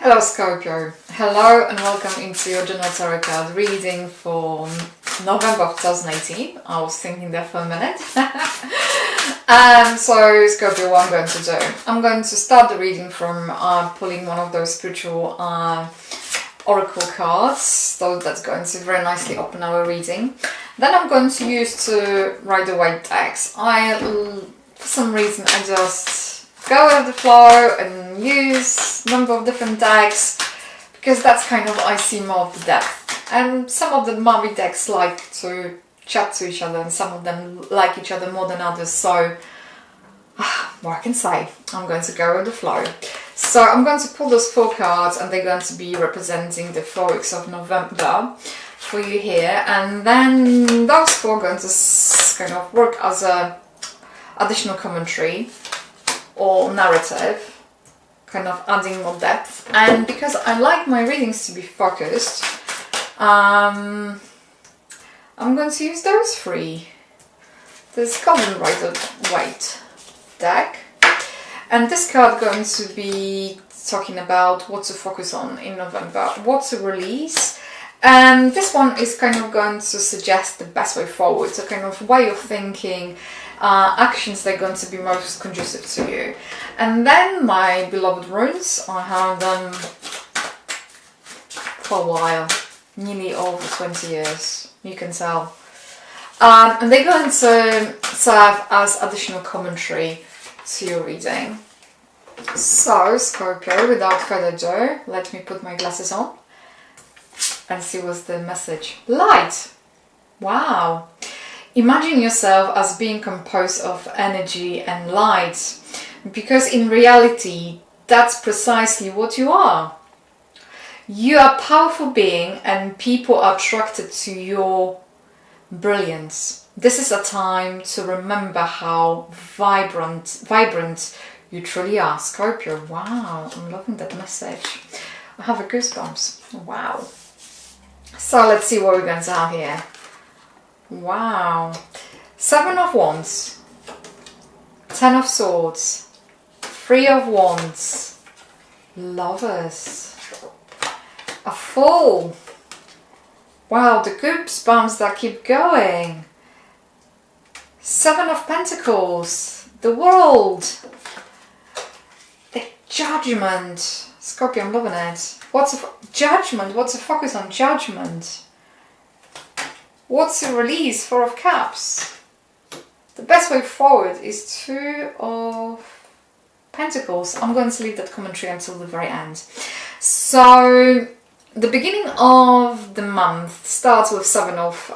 Hello Scorpio, hello and welcome into your general tarot card reading for November of 2018. I was thinking there for a minute. So Scorpio, what I'm going to do, I'm going to start the reading from pulling one of those spiritual oracle cards, so that's going to very nicely open our reading. Then I'm going to use two Rider-Waite decks. For some reason I just go with the flow and use a number of different decks because that's kind of, I see more of the depth. And some of the Mavi decks like to chat to each other and some of them like each other more than others. So what I can say, I'm going to go with the flow. So I'm going to pull those four cards and they're going to be representing the 4 weeks of November for you here. And then those four are going to kind of work as a additional commentary or narrative, kind of adding more depth. And because I like my readings to be focused, I'm going to use those three. This Golden Rider-Waite deck, and this card going to be talking about what to focus on in November, what to release. And this one is kind of going to suggest the best way forward, so kind of way of thinking, actions that are going to be most conducive to you. And then my beloved runes, I have them for a while, nearly over 20 years, you can tell. And they're going to serve as additional commentary to your reading. So, Scorpio, without further ado, let me put my glasses on and see what's the message. Light! Wow! Imagine yourself as being composed of energy and light, because in reality, that's precisely what you are. You are a powerful being and people are attracted to your brilliance. This is a time to remember how vibrant you truly are. Scorpio, wow, I'm loving that message. I have a goosebumps. Wow. So let's see what we're going to have here. Wow. 7 of Wands, 10 of Swords, 3 of Wands, Lovers, a Fool. Wow, the goosebumps that keep going. 7 of Pentacles, the World, the Judgment. Scorpio, I'm loving it. What's a Judgment? What's a focus on Judgment? What's a release? 4 of Cups. The best way forward is 2 of Pentacles. I'm going to leave that commentary until the very end. So the beginning of the month starts with 7 of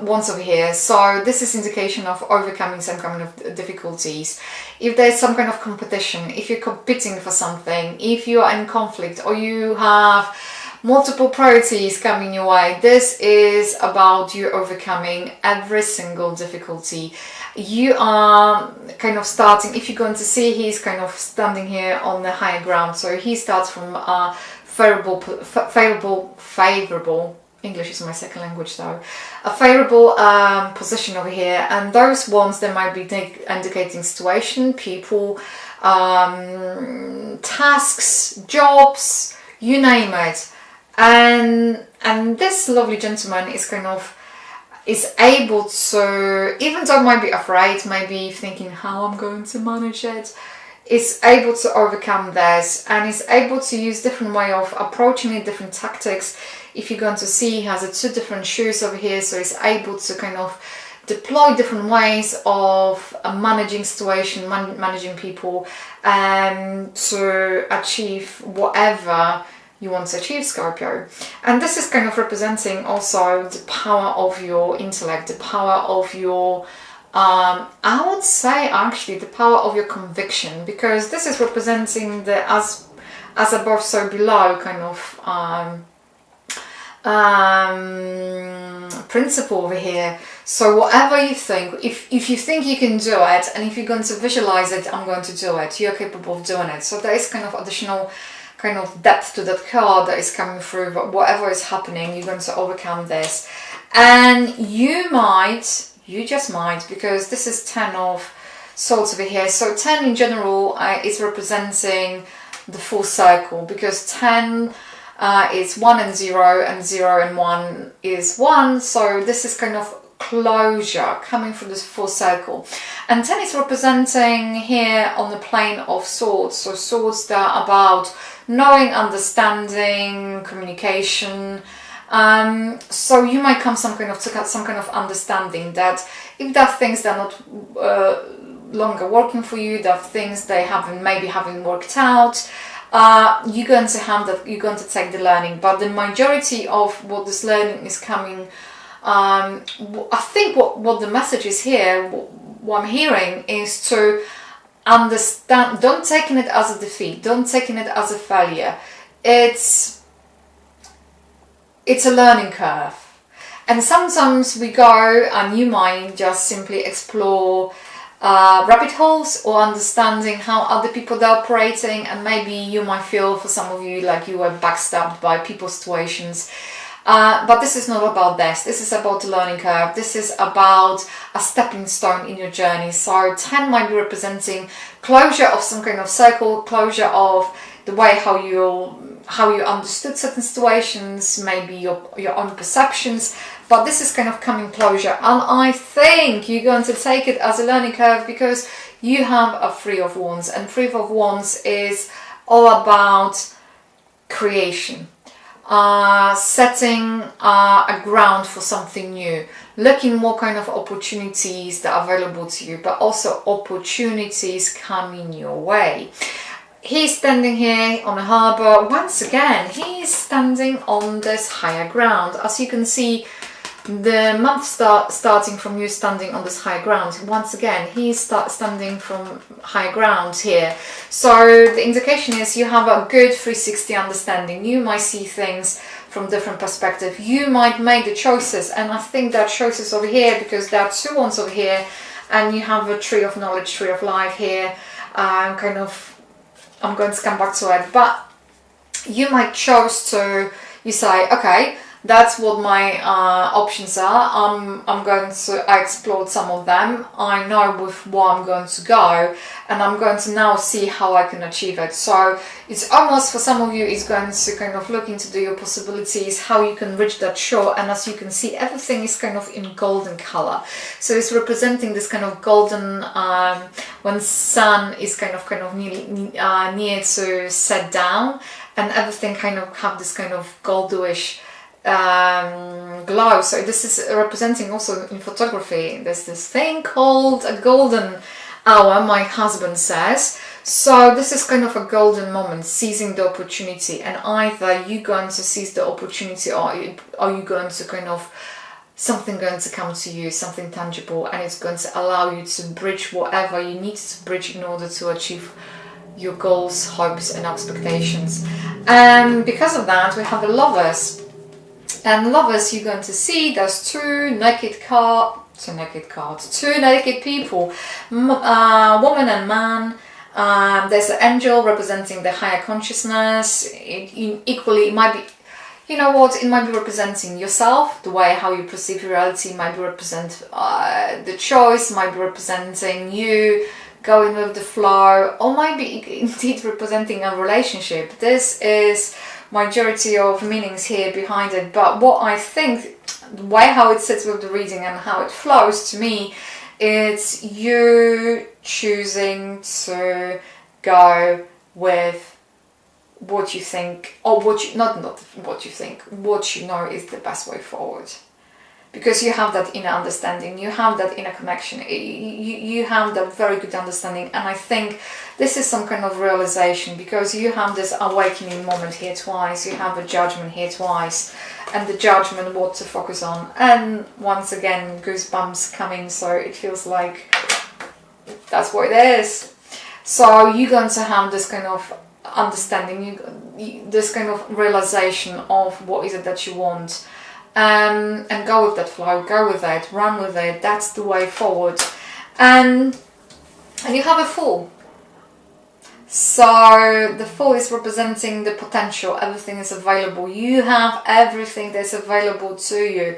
Wands over here. So this is indication of overcoming some kind of difficulties. If there's some kind of competition, if you're competing for something, if you are in conflict or you have multiple priorities coming your way, this is about you overcoming every single difficulty. You are kind of starting, if you're going to see, he's kind of standing here on the higher ground, so he starts from a favorable, English is my second language though, a favorable position over here, and those ones that might be indicating situation, people, tasks, jobs, you name it. And this lovely gentleman is kind of able to, even though might be afraid, maybe thinking how I'm going to manage it, is able to overcome this and is able to use different way of approaching it, different tactics. If you're going to see, he has 2 different shoes over here, so he's able to kind of deploy different ways of managing situation, managing people, and to achieve whatever you want to achieve, Scorpio. And this is kind of representing also the power of your intellect, the power of your, I would say actually the power of your conviction, because this is representing the as above so below kind of principle over here. So whatever you think, if you think you can do it, and if you're going to visualize it, I'm going to do it, you're capable of doing it. So there is kind of additional kind of depth to that card that is coming through, but whatever is happening, you're going to overcome this. And you just might, because this is 10 of swords over here. So 10 in general is representing the full circle, because 10 is 1 and 0, and 0 and 1 is 1. So this is kind of closure coming from this full circle. And 10 is representing here on the plane of swords. So swords that are about knowing, understanding, communication. So you might come to some kind of understanding that if there are things that are not longer working for you, there are things they haven't worked out, you're going to have that, you're going to take the learning. But the majority of what this learning is coming, I think what the message is here, what I'm hearing, is to understand. Don't take it as a defeat, don't take it as a failure. It's a learning curve. And sometimes we go, and you might just simply explore rabbit holes, or understanding how other people are operating, and maybe you might feel, for some of you, like you were backstabbed by people's situations. But this is not about this. This is about the learning curve. This is about a stepping stone in your journey. So 10 might be representing closure of some kind of cycle, closure of the way how you understood certain situations, maybe your own perceptions. But this is kind of coming closure. And I think you're going to take it as a learning curve, because you have a Three of Wands. And Three of Wands is all about creation. Setting a ground for something new, looking what kind of opportunities that are available to you, but also opportunities coming your way. He's standing here on a harbour. Once again, he's standing on this higher ground. As you can see, the month starting from you standing on this high ground. Once again, he's standing from high ground here. So the indication is you have a good 360 understanding. You might see things from different perspective. You might make the choices, and I think there are choices over here, because there are two ones over here, and you have a tree of knowledge, tree of life here. I'm going to come back to it, but you might choose to, you say, okay, that's what my options are. I explored some of them. I know with what I'm going to go, and I'm going to now see how I can achieve it. So it's almost, for some of you, it's going to kind of look into your possibilities, how you can reach that shore. And as you can see, everything is kind of in golden color. So it's representing this kind of golden, when sun is kind of near to set down, and everything kind of have this kind of goldish glow. So this is representing also in photography. There's this thing called a golden hour, my husband says. So this is kind of a golden moment, seizing the opportunity, and either you're going to seize the opportunity, or you going to kind of, something going to come to you, something tangible, and it's going to allow you to bridge whatever you need to bridge in order to achieve your goals, hopes and expectations. And because of that, we have the Lovers. And Lovers, you're going to see there's two naked people, woman and man. There's an angel representing the higher consciousness. Equally, it might be, you know what, it might be representing yourself, the way how you perceive reality. Might be represent the choice, might be representing you going with the flow, or might be indeed representing a relationship. This is majority of meanings here behind it, but what I think, the way how it sits with the reading and how it flows to me, it's you choosing to go with what you think, or what you not what you think, what you know is the best way forward. Because you have that inner understanding, you have that inner connection, you have that very good understanding. And I think this is some kind of realization, because you have this awakening moment here twice, you have a judgment here twice, and the judgment, what to focus on. And once again, goosebumps coming, so it feels like that's what it is. So you're going to have this kind of understanding, this kind of realization of what is it that you want. And go with that flow, go with it, run with it. That's the way forward. And you have a Fool. So the Fool is representing the potential. Everything is available. You have everything that's available to you.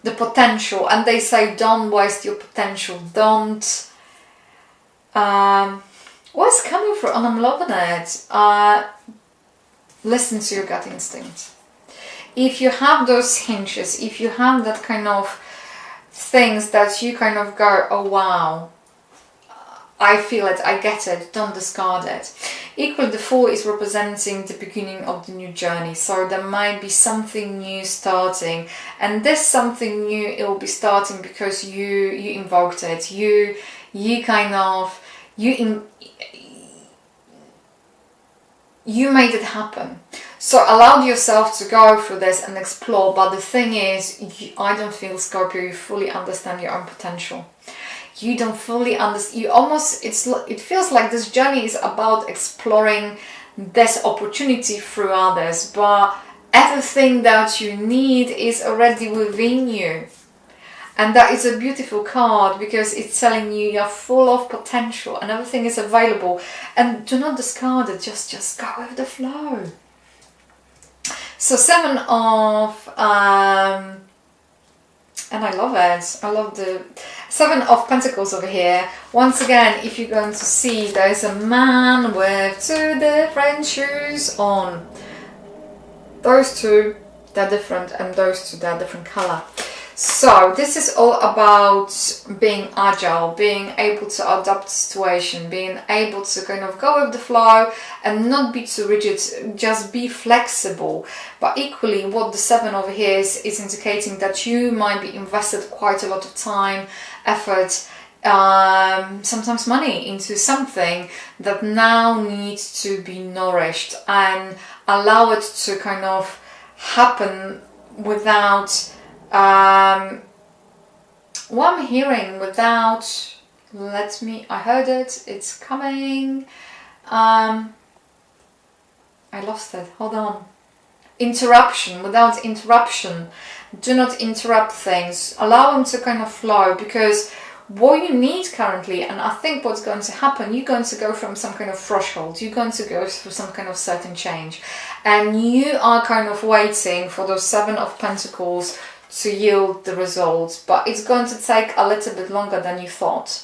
the potential. And they say, don't waste your potential. Don't... what's coming through? And I'm loving it. Listen to your gut instinct. If you have those hinges, if you have that kind of things that you kind of go, oh wow, I feel it, I get it, don't discard it. Equally, the Fool is representing the beginning of the new journey. So there might be something new starting, and this something new, it will be starting because you invoked it. You made it happen. So allowed yourself to go through this and explore. But the thing is, I don't feel, Scorpio, you fully understand your own potential. You don't fully understand. It feels like this journey is about exploring this opportunity through others, but everything that you need is already within you. And that is a beautiful card because it's telling you you're full of potential and everything is available. And do not discard it, just go with the flow. So 7 of... and I love it. I love the 7 of Pentacles over here. Once again, if you're going to see, there's a man with 2 different shoes on. Those 2, they're different, and those 2, they're different color. So this is all about being agile, being able to adapt the situation, being able to kind of go with the flow and not be too rigid, just be flexible. But equally, what the 7 over here is indicating that you might be invested quite a lot of time, effort, sometimes money into something that now needs to be nourished, and allow it to kind of happen without... what I'm hearing, without, I heard it, it's coming, I lost it, hold on, interruption, without interruption. Do not interrupt things, allow them to kind of flow, because what you need currently, and I think what's going to happen, you're going to go from some kind of threshold, you're going to go through some kind of certain change, and you are kind of waiting for those 7 of Pentacles to yield the results, but it's going to take a little bit longer than you thought,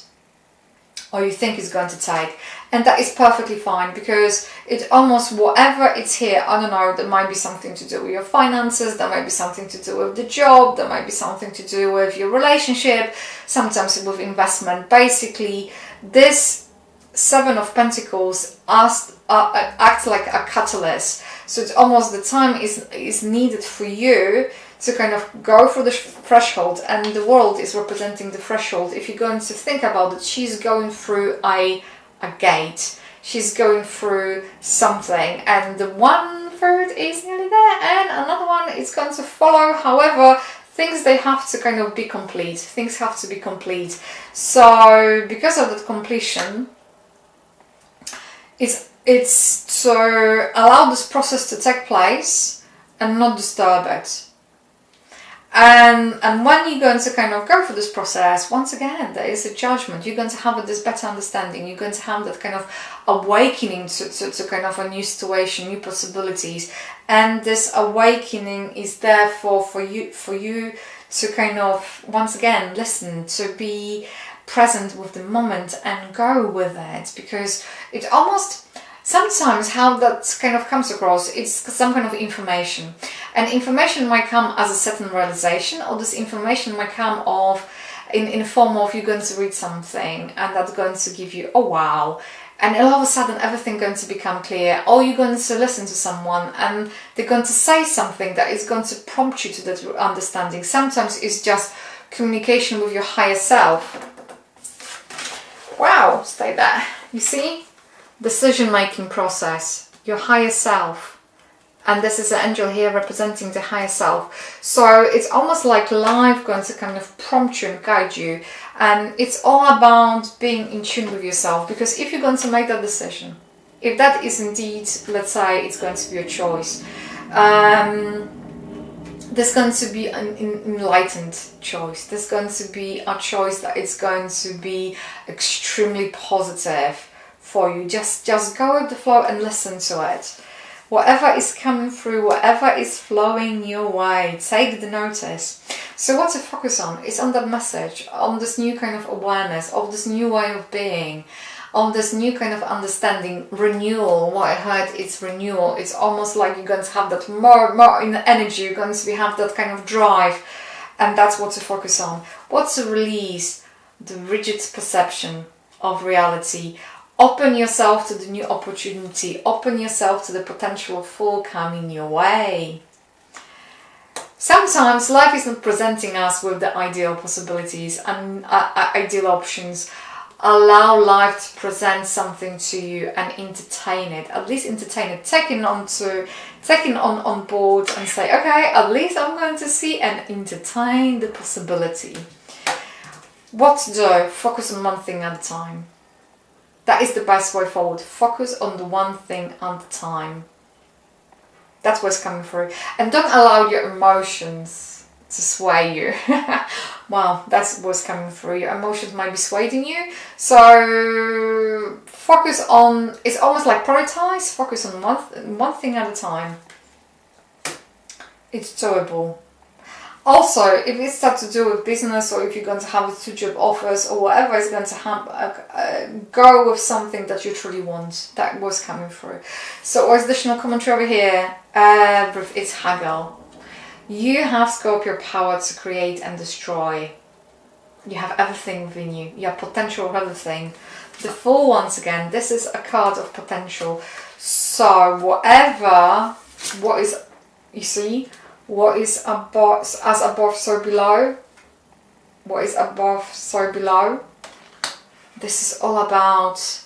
or you think it's going to take, and that is perfectly fine, because it almost, whatever it's here, I don't know, there might be something to do with your finances, there might be something to do with the job, there might be something to do with your relationship, sometimes with investment. Basically, this 7 of Pentacles acts like a catalyst, so it's almost the time is needed for you to kind of go through the threshold, and the world is representing the threshold. If you're going to think about it, she's going through a gate, she's going through something, and the 1/3 is nearly there, and another one is going to follow. However, things, they have to kind of be complete, things have to be complete. So because of that completion, it's to allow this process to take place and not disturb it. And when you're going to kind of go through this process, once again, there is a judgment. You're going to have this better understanding. You're going to have that kind of awakening to kind of a new situation, new possibilities. And this awakening is therefore for you to kind of, once again, listen, to be present with the moment and go with it. Because it almost... sometimes how that kind of comes across, it's some kind of information. And information might come as a certain realization, or this information might come in form of you're going to read something and that's going to give you, oh wow, and all of a sudden everything going to become clear. Or you're going to listen to someone and they're going to say something that is going to prompt you to that understanding. Sometimes it's just communication with your higher self. Wow, stay there. You see? Decision-making process, your higher self, and this is an angel here representing the higher self. So it's almost like life going to kind of prompt you and guide you, and it's all about being in tune with yourself. Because if you're going to make that decision, if that is indeed, let's say, it's going to be a choice, there's going to be an enlightened choice. There's going to be a choice that is going to be extremely positive for you. Just go with the flow and listen to it. Whatever is coming through, whatever is flowing your way, take the notice. So what to focus on is on that message, on this new kind of awareness, of this new way of being, on this new kind of understanding, renewal. What I heard, it's renewal. It's almost like you're going to have that more in the energy, you're going to have that kind of drive, and that's what to focus on. What to release the rigid perception of reality. Open yourself to the new opportunity, open yourself to the potential fall coming your way. Sometimes life is not presenting us with the ideal possibilities and ideal options. Allow life to present something to you and entertain it. At least entertain it. Take it on board and say, okay, at least I'm going to see and entertain the possibility. What to do? Focus on one thing at a time. That is the best way forward. Focus on the one thing at a time. That's what's coming through. And don't allow your emotions to sway you. Well, that's what's coming through. Your emotions might be swaying you. So focus on, it's almost like prioritize. Focus on one thing at a time. It's doable. Also, if it's got to do with business, or if you're going to have 2 job offers or whatever is going to happen, go with something that you truly want. That was coming through. So additional commentary over here. It's Haggle. You have Scorpio power to create and destroy. You have everything within you. You have potential of everything. The Fool, once again, this is a card of potential. So what is, you see, what is above, as above, so below. What is above, so below. This is all about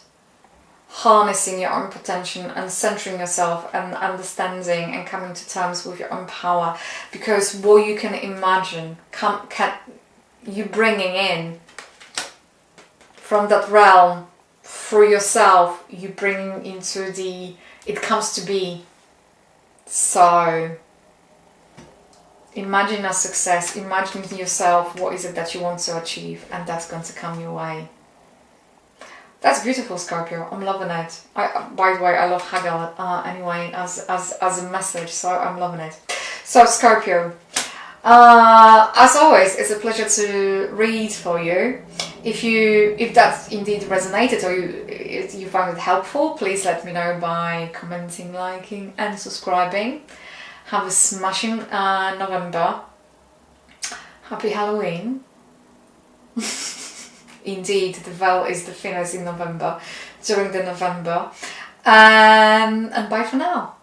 harnessing your own potential and centering yourself and understanding and coming to terms with your own power. Because what you can imagine, you bringing in from that realm through yourself, you bringing into it comes to be. So imagine a success, imagine yourself, what is it that you want to achieve, and that's going to come your way. That's beautiful, Scorpio. I'm loving it. By the way, I love Haggle anyway as a message, so I'm loving it. So Scorpio, as always, it's a pleasure to read for you. If that indeed resonated or you found it helpful, please let me know by commenting, liking, and subscribing. Have a smashing November. Happy Halloween. Indeed, the veil is the thinnest in November, during the November. And bye for now.